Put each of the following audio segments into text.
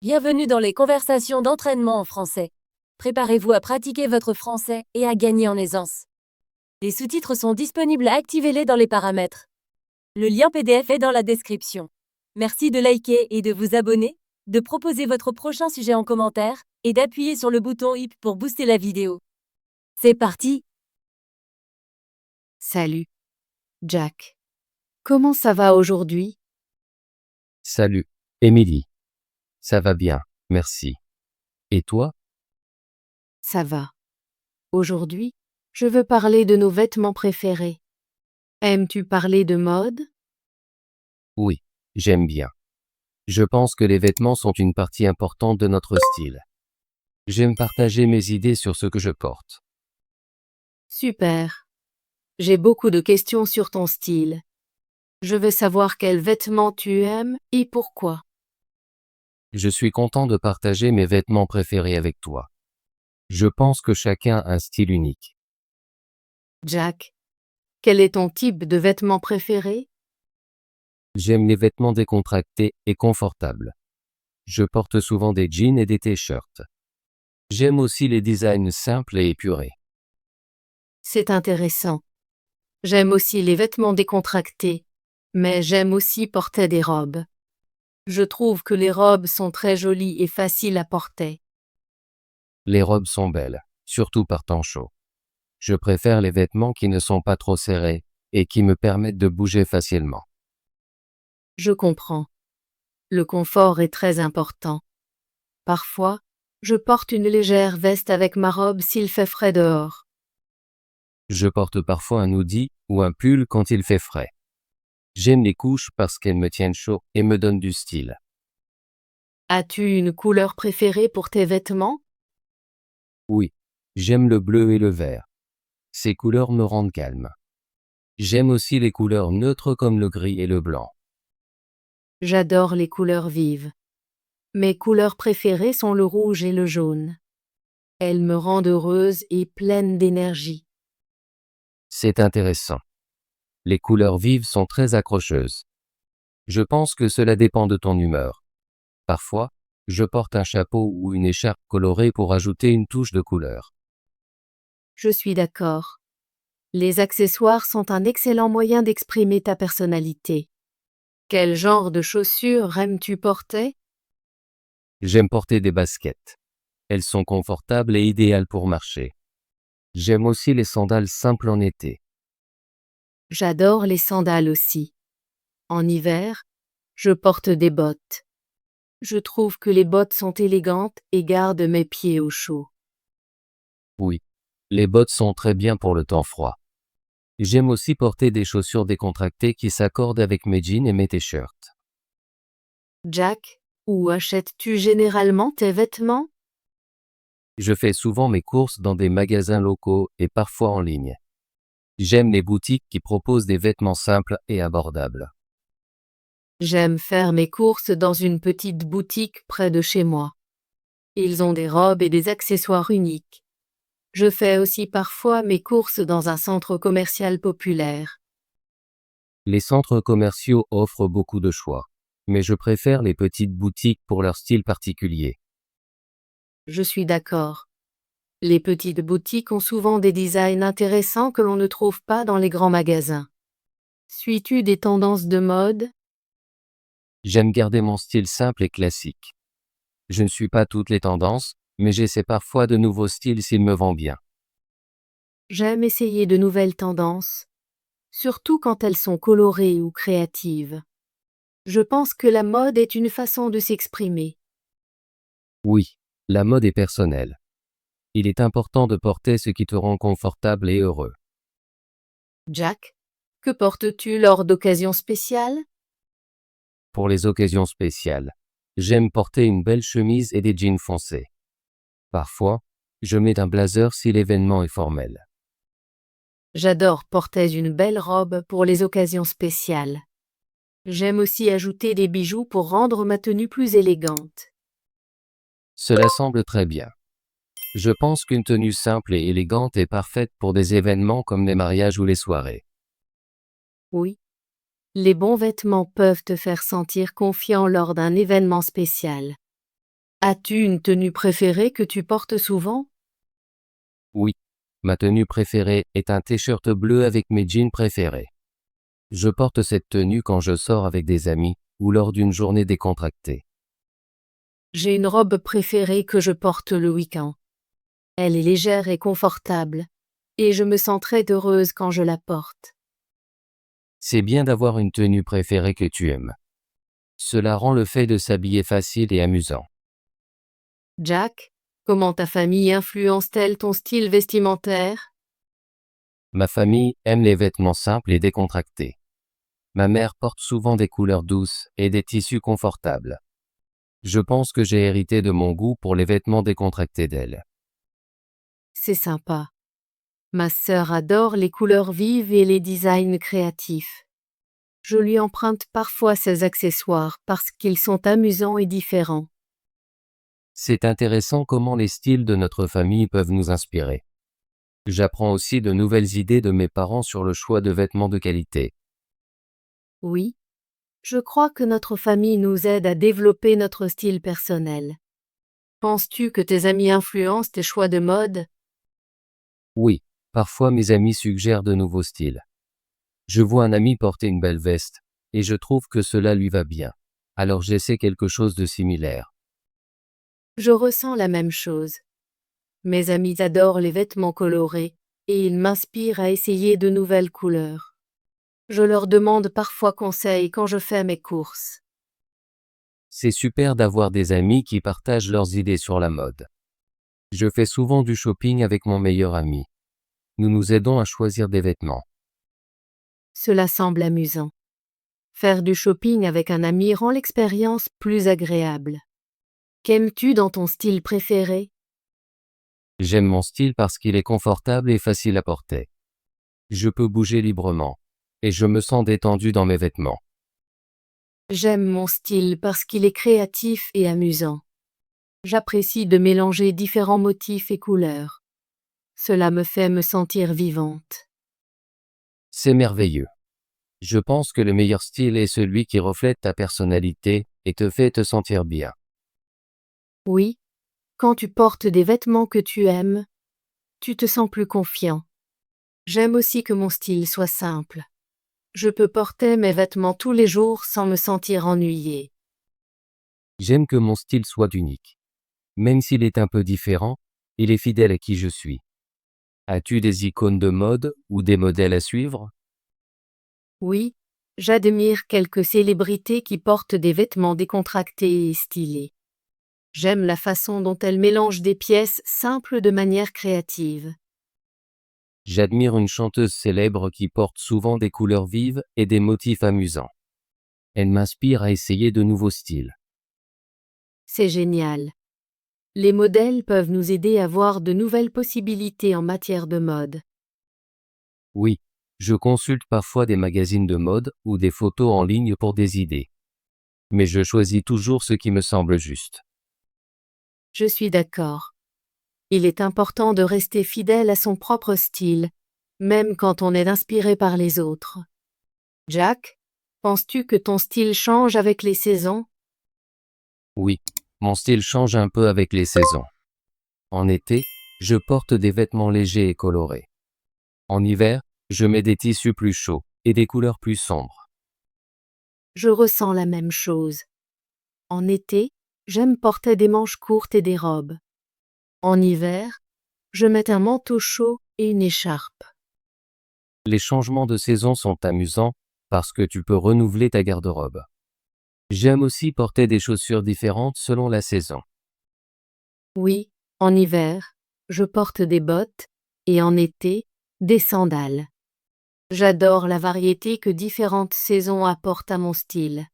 Bienvenue dans les conversations d'entraînement en français. Préparez-vous à pratiquer votre français et à gagner en aisance. Les sous-titres sont disponibles, activez-les dans les paramètres. Le lien PDF est dans la description. Merci de liker et de vous abonner, de proposer votre prochain sujet en commentaire et d'appuyer sur le bouton i pour booster la vidéo. C'est parti! Salut, Jack. Comment ça va aujourd'hui? Salut, Émilie. Ça va bien, merci. Et toi? Ça va. Aujourd'hui, je veux parler de nos vêtements préférés. Aimes-tu parler de mode? Oui, j'aime bien. Je pense que les vêtements sont une partie importante de notre style. J'aime partager mes idées sur ce que je porte. Super. J'ai beaucoup de questions sur ton style. Je veux savoir quels vêtements tu aimes et pourquoi. Je suis content de partager mes vêtements préférés avec toi. Je pense que chacun a un style unique. Jack, quel est ton type de vêtements préféré? J'aime les vêtements décontractés et confortables. Je porte souvent des jeans et des t-shirts. J'aime aussi les designs simples et épurés. C'est intéressant. J'aime aussi les vêtements décontractés, mais j'aime aussi porter des robes. Je trouve que les robes sont très jolies et faciles à porter. Les robes sont belles, surtout par temps chaud. Je préfère les vêtements qui ne sont pas trop serrés et qui me permettent de bouger facilement. Je comprends. Le confort est très important. Parfois, je porte une légère veste avec ma robe s'il fait frais dehors. Je porte parfois un hoodie ou un pull quand il fait frais. J'aime les couches parce qu'elles me tiennent chaud et me donnent du style. As-tu une couleur préférée pour tes vêtements? Oui, j'aime le bleu et le vert. Ces couleurs me rendent calme. J'aime aussi les couleurs neutres comme le gris et le blanc. J'adore les couleurs vives. Mes couleurs préférées sont le rouge et le jaune. Elles me rendent heureuse et pleine d'énergie. C'est intéressant. Les couleurs vives sont très accrocheuses. Je pense que cela dépend de ton humeur. Parfois, je porte un chapeau ou une écharpe colorée pour ajouter une touche de couleur. Je suis d'accord. Les accessoires sont un excellent moyen d'exprimer ta personnalité. Quel genre de chaussures aimes-tu porter? J'aime porter des baskets. Elles sont confortables et idéales pour marcher. J'aime aussi les sandales simples en été. J'adore les sandales aussi. En hiver, je porte des bottes. Je trouve que les bottes sont élégantes et gardent mes pieds au chaud. Oui, les bottes sont très bien pour le temps froid. J'aime aussi porter des chaussures décontractées qui s'accordent avec mes jeans et mes t-shirts. Jack, où achètes-tu généralement tes vêtements? Je fais souvent mes courses dans des magasins locaux et parfois en ligne. J'aime les boutiques qui proposent des vêtements simples et abordables. J'aime faire mes courses dans une petite boutique près de chez moi. Ils ont des robes et des accessoires uniques. Je fais aussi parfois mes courses dans un centre commercial populaire. Les centres commerciaux offrent beaucoup de choix, mais je préfère les petites boutiques pour leur style particulier. Je suis d'accord. Les petites boutiques ont souvent des designs intéressants que l'on ne trouve pas dans les grands magasins. Suis-tu des tendances de mode? J'aime garder mon style simple et classique. Je ne suis pas toutes les tendances, mais j'essaie parfois de nouveaux styles s'ils me vont bien. J'aime essayer de nouvelles tendances, surtout quand elles sont colorées ou créatives. Je pense que la mode est une façon de s'exprimer. Oui, la mode est personnelle. Il est important de porter ce qui te rend confortable et heureux. Jack, que portes-tu lors d'occasions spéciales? Pour les occasions spéciales, j'aime porter une belle chemise et des jeans foncés. Parfois, je mets un blazer si l'événement est formel. J'adore porter une belle robe pour les occasions spéciales. J'aime aussi ajouter des bijoux pour rendre ma tenue plus élégante. Cela semble très bien. Je pense qu'une tenue simple et élégante est parfaite pour des événements comme les mariages ou les soirées. Oui, les bons vêtements peuvent te faire sentir confiant lors d'un événement spécial. As-tu une tenue préférée que tu portes souvent? Oui. Ma tenue préférée est un t-shirt bleu avec mes jeans préférés. Je porte cette tenue quand je sors avec des amis ou lors d'une journée décontractée. J'ai une robe préférée que je porte le week-end. Elle est légère et confortable, et je me sens très heureuse quand je la porte. C'est bien d'avoir une tenue préférée que tu aimes. Cela rend le fait de s'habiller facile et amusant. Jack, comment ta famille influence-t-elle ton style vestimentaire? Ma famille aime les vêtements simples et décontractés. Ma mère porte souvent des couleurs douces et des tissus confortables. Je pense que j'ai hérité de mon goût pour les vêtements décontractés d'elle. C'est sympa. Ma sœur adore les couleurs vives et les designs créatifs. Je lui emprunte parfois ses accessoires parce qu'ils sont amusants et différents. C'est intéressant comment les styles de notre famille peuvent nous inspirer. J'apprends aussi de nouvelles idées de mes parents sur le choix de vêtements de qualité. Oui, je crois que notre famille nous aide à développer notre style personnel. Penses-tu que tes amis influencent tes choix de mode? Oui, parfois mes amis suggèrent de nouveaux styles. Je vois un ami porter une belle veste, et je trouve que cela lui va bien. Alors j'essaie quelque chose de similaire. Je ressens la même chose. Mes amis adorent les vêtements colorés, et ils m'inspirent à essayer de nouvelles couleurs. Je leur demande parfois conseil quand je fais mes courses. C'est super d'avoir des amis qui partagent leurs idées sur la mode. Je fais souvent du shopping avec mon meilleur ami. Nous nous aidons à choisir des vêtements. Cela semble amusant. Faire du shopping avec un ami rend l'expérience plus agréable. Qu'aimes-tu dans ton style préféré? J'aime mon style parce qu'il est confortable et facile à porter. Je peux bouger librement. Et je me sens détendu dans mes vêtements. J'aime mon style parce qu'il est créatif et amusant. J'apprécie de mélanger différents motifs et couleurs. Cela me fait me sentir vivante. C'est merveilleux. Je pense que le meilleur style est celui qui reflète ta personnalité et te fait te sentir bien. Oui, quand tu portes des vêtements que tu aimes, tu te sens plus confiant. J'aime aussi que mon style soit simple. Je peux porter mes vêtements tous les jours sans me sentir ennuyée. J'aime que mon style soit unique. Même s'il est un peu différent, il est fidèle à qui je suis. As-tu des icônes de mode ou des modèles à suivre? Oui, j'admire quelques célébrités qui portent des vêtements décontractés et stylés. J'aime la façon dont elles mélangent des pièces simples de manière créative. J'admire une chanteuse célèbre qui porte souvent des couleurs vives et des motifs amusants. Elle m'inspire à essayer de nouveaux styles. C'est génial. Les modèles peuvent nous aider à voir de nouvelles possibilités en matière de mode. Oui, je consulte parfois des magazines de mode ou des photos en ligne pour des idées. Mais je choisis toujours ce qui me semble juste. Je suis d'accord. Il est important de rester fidèle à son propre style, même quand on est inspiré par les autres. Jack, penses-tu que ton style change avec les saisons? Oui, mon style change un peu avec les saisons. En été, je porte des vêtements légers et colorés. En hiver, je mets des tissus plus chauds et des couleurs plus sombres. Je ressens la même chose. En été, j'aime porter des manches courtes et des robes. En hiver, je mets un manteau chaud et une écharpe. Les changements de saison sont amusants parce que tu peux renouveler ta garde-robe. J'aime aussi porter des chaussures différentes selon la saison. Oui, en hiver, je porte des bottes et en été, des sandales. J'adore la variété que différentes saisons apportent à mon style.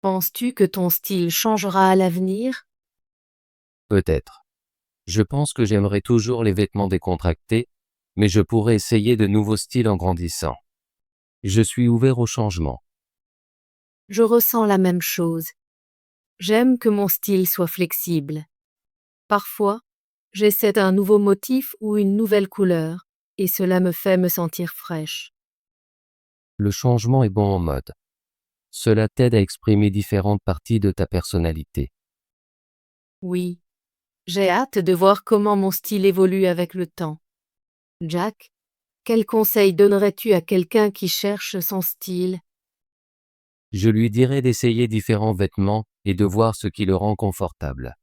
Penses-tu que ton style changera à l'avenir? Peut-être. Je pense que j'aimerais toujours les vêtements décontractés, mais je pourrais essayer de nouveaux styles en grandissant. Je suis ouvert au changement. Je ressens la même chose. J'aime que mon style soit flexible. Parfois, j'essaie un nouveau motif ou une nouvelle couleur, et cela me fait me sentir fraîche. Le changement est bon en mode. Cela t'aide à exprimer différentes parties de ta personnalité. Oui. J'ai hâte de voir comment mon style évolue avec le temps. Jack, quel conseil donnerais-tu à quelqu'un qui cherche son style? Je lui dirai d'essayer différents vêtements et de voir ce qui le rend confortable.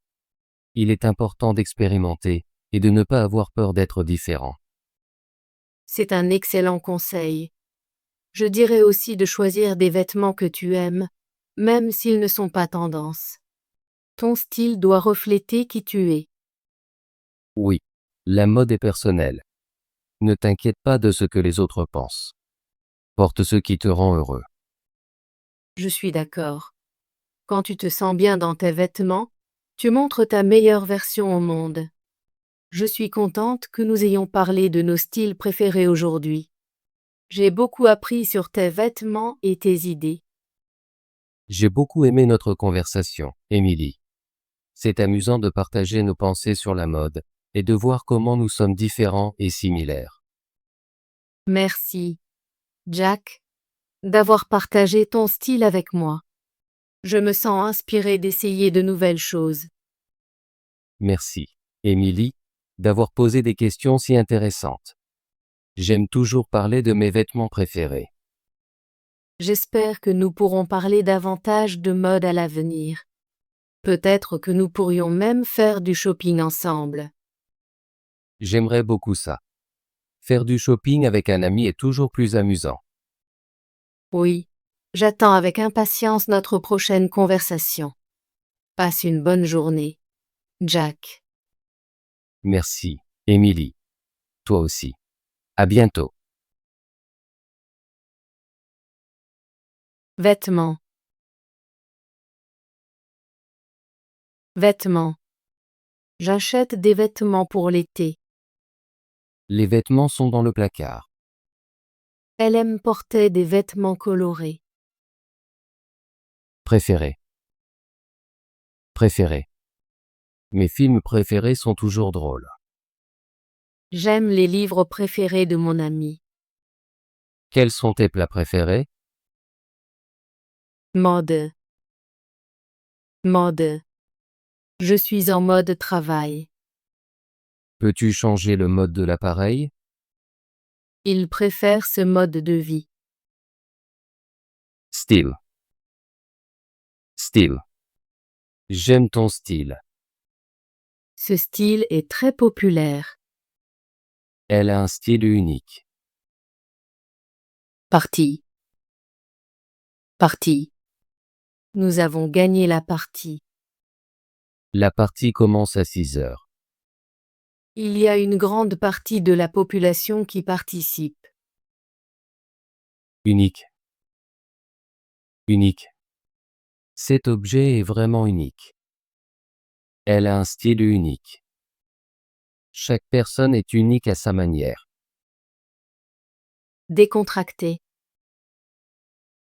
Il est important d'expérimenter et de ne pas avoir peur d'être différent. C'est un excellent conseil. Je dirais aussi de choisir des vêtements que tu aimes, même s'ils ne sont pas tendance. Ton style doit refléter qui tu es. Oui, la mode est personnelle. Ne t'inquiète pas de ce que les autres pensent. Porte ce qui te rend heureux. Je suis d'accord. Quand tu te sens bien dans tes vêtements, tu montres ta meilleure version au monde. Je suis contente que nous ayons parlé de nos styles préférés aujourd'hui. J'ai beaucoup appris sur tes vêtements et tes idées. J'ai beaucoup aimé notre conversation, Émilie. C'est amusant de partager nos pensées sur la mode et de voir comment nous sommes différents et similaires. Merci, Jack, d'avoir partagé ton style avec moi. Je me sens inspirée d'essayer de nouvelles choses. Merci, Émilie, d'avoir posé des questions si intéressantes. J'aime toujours parler de mes vêtements préférés. J'espère que nous pourrons parler davantage de mode à l'avenir. Peut-être que nous pourrions même faire du shopping ensemble. J'aimerais beaucoup ça. Faire du shopping avec un ami est toujours plus amusant. Oui, j'attends avec impatience notre prochaine conversation. Passe une bonne journée, Jack. Merci, Émilie. Toi aussi. À bientôt. Vêtements. Vêtements. J'achète des vêtements pour l'été. Les vêtements sont dans le placard. Elle aime porter des vêtements colorés. Préféré. Préféré. Mes films préférés sont toujours drôles. J'aime les livres préférés de mon ami. Quels sont tes plats préférés? Mode. Mode. Je suis en mode travail. Peux-tu changer le mode de l'appareil? Il préfère ce mode de vie. Style. Style. J'aime ton style. Ce style est très populaire. Elle a un style unique. Partie. Partie. Nous avons gagné la partie. La partie commence à 6 heures. Il y a une grande partie de la population qui participe. Unique. Unique. Cet objet est vraiment unique. Elle a un style unique. Chaque personne est unique à sa manière. Décontracté.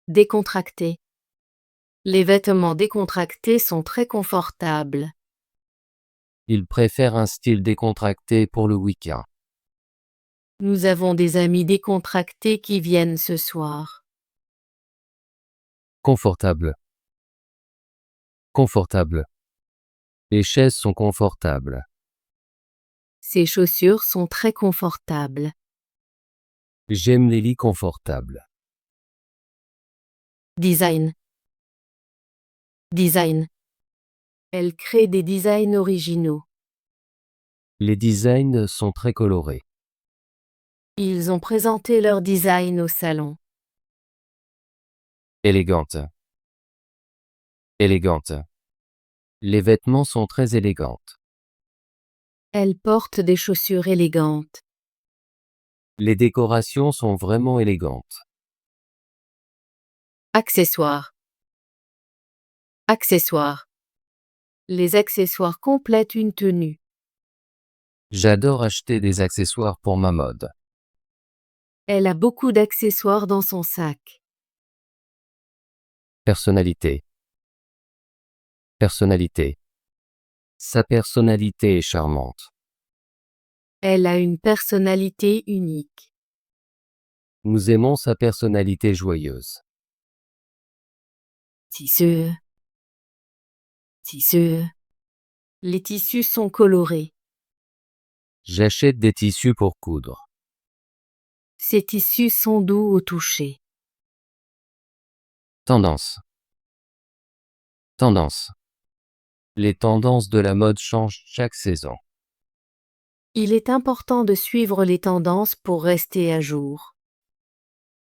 Décontracté. Les vêtements décontractés sont très confortables. Il préfère un style décontracté pour le week-end. Nous avons des amis décontractés qui viennent ce soir. Confortable. Confortable. Les chaises sont confortables. Ces chaussures sont très confortables. J'aime les lits confortables. Design. Design. Elle crée des designs originaux. Les designs sont très colorés. Ils ont présenté leur design au salon. Élégante. Élégante. Les vêtements sont très élégantes. Elle porte des chaussures élégantes. Les décorations sont vraiment élégantes. Accessoires. Accessoires. Les accessoires complètent une tenue. J'adore acheter des accessoires pour ma mode. Elle a beaucoup d'accessoires dans son sac. Personnalité. Personnalité. Sa personnalité est charmante. Elle a une personnalité unique. Nous aimons sa personnalité joyeuse. Tisseux. Tisseux. Les tissus sont colorés. J'achète des tissus pour coudre. Ces tissus sont doux au toucher. Tendance. Tendance. Les tendances de la mode changent chaque saison. Il est important de suivre les tendances pour rester à jour.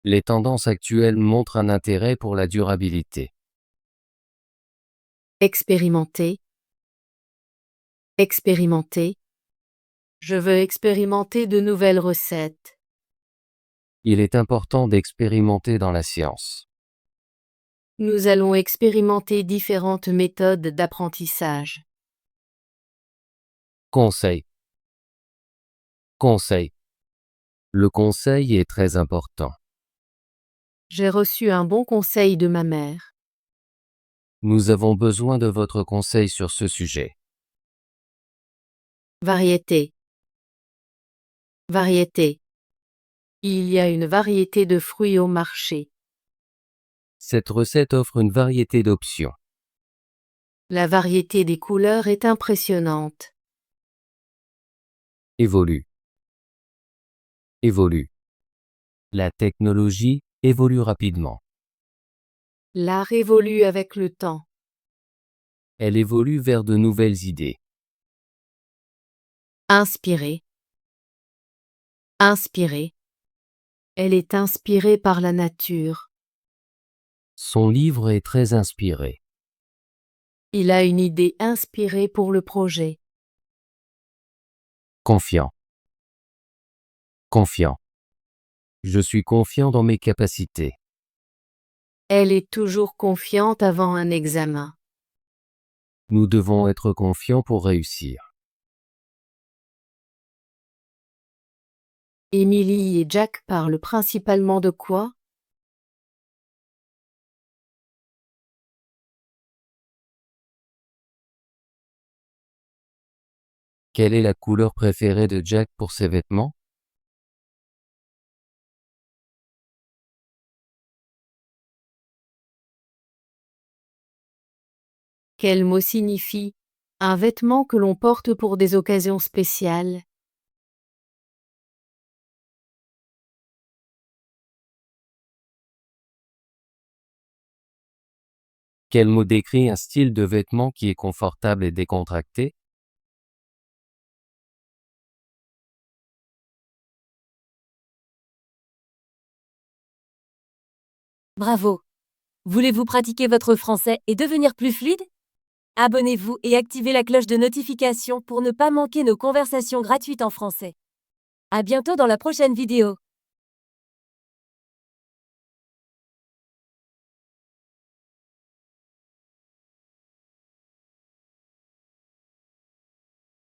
Les tendances actuelles montrent un intérêt pour la durabilité. Expérimenter. Expérimenter. Je veux expérimenter de nouvelles recettes. Il est important d'expérimenter dans la science. Nous allons expérimenter différentes méthodes d'apprentissage. Conseil. Conseil. Le conseil est très important. J'ai reçu un bon conseil de ma mère. Nous avons besoin de votre conseil sur ce sujet. Variété. Variété. Il y a une variété de fruits au marché. Cette recette offre une variété d'options. La variété des couleurs est impressionnante. Évolue. Évolue. La technologie évolue rapidement. L'art évolue avec le temps. Elle évolue vers de nouvelles idées. Inspirée. Inspirée. Elle est inspirée par la nature. Son livre est très inspiré. Il a une idée inspirée pour le projet. Confiant. Confiant. Je suis confiant dans mes capacités. Elle est toujours confiante avant un examen. Nous devons être confiants pour réussir. Emily et Jack parlent principalement de quoi? Quelle est la couleur préférée de Jack pour ses vêtements? Quel mot signifie un vêtement que l'on porte pour des occasions spéciales? Quel mot décrit un style de vêtement qui est confortable et décontracté? Bravo! Voulez-vous pratiquer votre français et devenir plus fluide? Abonnez-vous et activez la cloche de notification pour ne pas manquer nos conversations gratuites en français. À bientôt dans la prochaine vidéo.